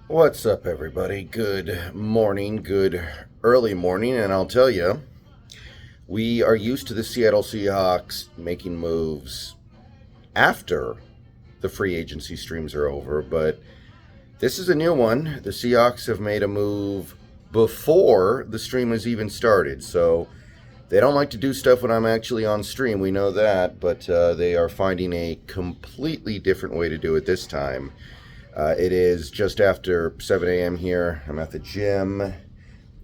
What's up, everybody? Good morning, good early morning, and I'll tell you, we are used to the Seattle Seahawks making moves after the free agency streams are over, but this is a new one. The Seahawks have made a move before the stream has even started, so they don't like to do stuff when I'm actually on stream, we know that, but they are finding a completely different way to do it this time. It is just after 7 a.m. here. I'm at the gym,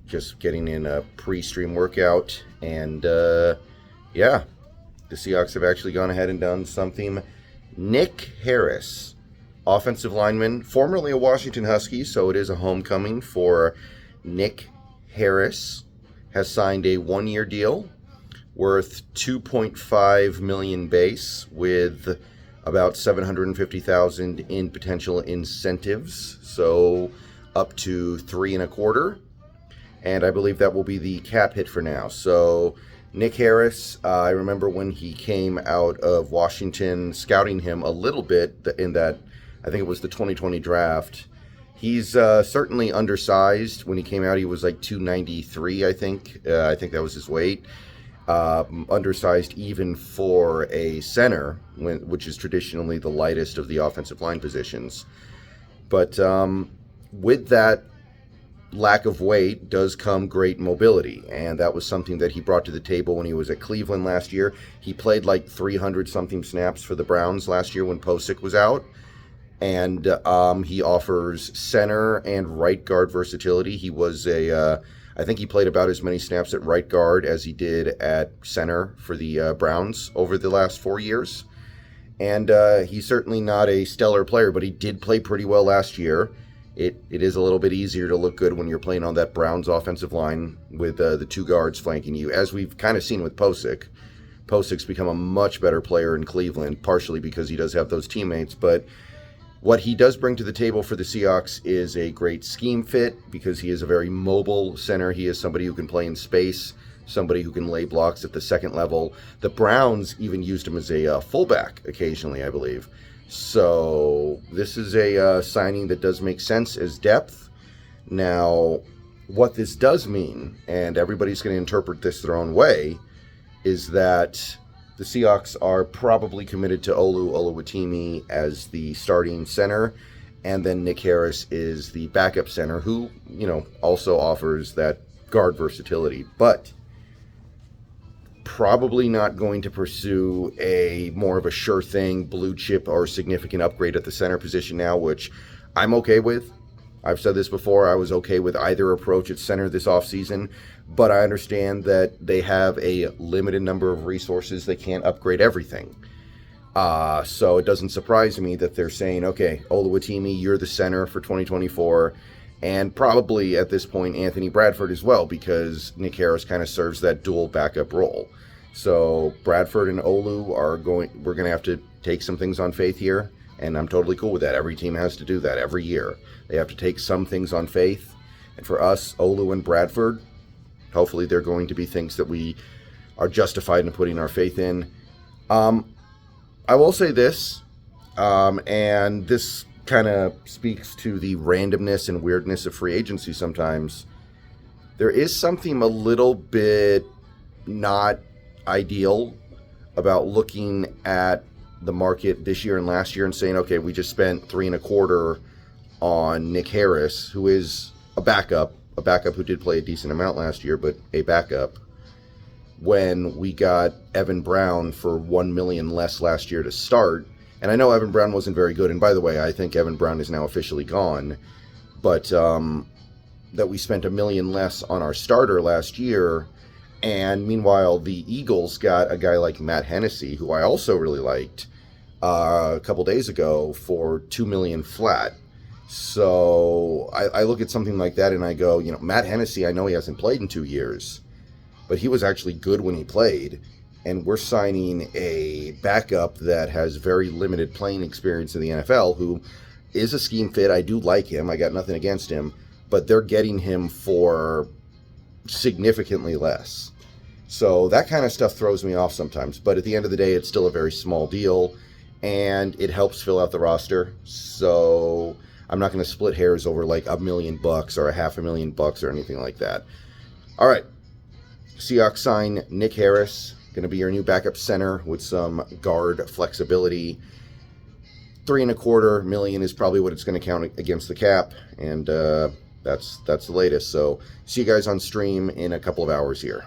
just getting in a pre-stream workout. And yeah, the Seahawks have actually gone ahead and done something. Nick Harris, offensive lineman, formerly a Washington Husky, so it is a homecoming for Nick Harris, has signed a one-year deal worth $2.5 million base with about $750,000 in potential incentives, so up to 3.25, and I believe that will be the cap hit for now. So Nick Harris, I remember when he came out of Washington, scouting him a little bit in that, I think it was the 2020 draft. He's certainly undersized. When he came out, he was like 293, I think. I think that was his weight. Undersized even for a center, which is traditionally the lightest of the offensive line positions. But with that lack of weight does come great mobility, and that was something that he brought to the table when he was at Cleveland last year. He played like 300-something snaps for the Browns last year when Posick was out, and he offers center and right guard versatility. He was I think he played about as many snaps at right guard as he did at center for the Browns over the last 4 years. And he's certainly not a stellar player, but he did play pretty well last year. It is a little bit easier to look good when you're playing on that Browns offensive line with the two guards flanking you, as we've kind of seen with Posick. Posick's become a much better player in Cleveland, partially because he does have those teammates, but what he does bring to the table for the Seahawks is a great scheme fit because he is a very mobile center. He is somebody who can play in space, somebody who can lay blocks at the second level. The Browns even used him as a fullback occasionally, I believe. So this is a signing that does make sense as depth. Now, what this does mean, and everybody's going to interpret this their own way, is that the Seahawks are probably committed to Olu Oluwatimi as the starting center, and then Nick Harris is the backup center, who, also offers that guard versatility, but probably not going to pursue a more of a sure thing, blue chip, or significant upgrade at the center position now, which I'm okay with. I've said this before, I was okay with either approach at center this offseason, but I understand that they have a limited number of resources. They can't upgrade everything. So it doesn't surprise me that they're saying, okay, Oluwatimi, you're the center for 2024, and probably at this point Anthony Bradford as well, because Nick Harris kind of serves that dual backup role. So Bradford and we're going to have to take some things on faith here, and I'm totally cool with that. Every team has to do that every year. They have to take some things on faith. And for us, Olu and Bradford, hopefully they're going to be things that we are justified in putting our faith in. I will say this, and this kind of speaks to the randomness and weirdness of free agency sometimes. There is something a little bit not ideal about looking at the market this year and last year and saying, okay, we just spent 3.25 on Nick Harris, who is a backup who did play a decent amount last year, but a backup, when we got Evan Brown for $1 million less last year to start. And I know Evan Brown wasn't very good, and by the way, I think Evan Brown is now officially gone, but that we spent $1 million less on our starter last year. And meanwhile, the Eagles got a guy like Matt Hennessy, who I also really liked, a couple days ago for $2 million flat. So I look at something like that and I go, Matt Hennessy, I know he hasn't played in 2 years, but he was actually good when he played. And we're signing a backup that has very limited playing experience in the NFL, who is a scheme fit. I do like him. I got nothing against him, but they're getting him for significantly less. So that kind of stuff throws me off sometimes. But at the end of the day, it's still a very small deal, and it helps fill out the roster. So I'm not going to split hairs over like $1 million or $500,000 or anything like that. All right. Seahawks sign Nick Harris, going to be your new backup center with some guard flexibility. $3.25 million is probably what it's going to count against the cap, and that's the latest. So see you guys on stream in a couple of hours here.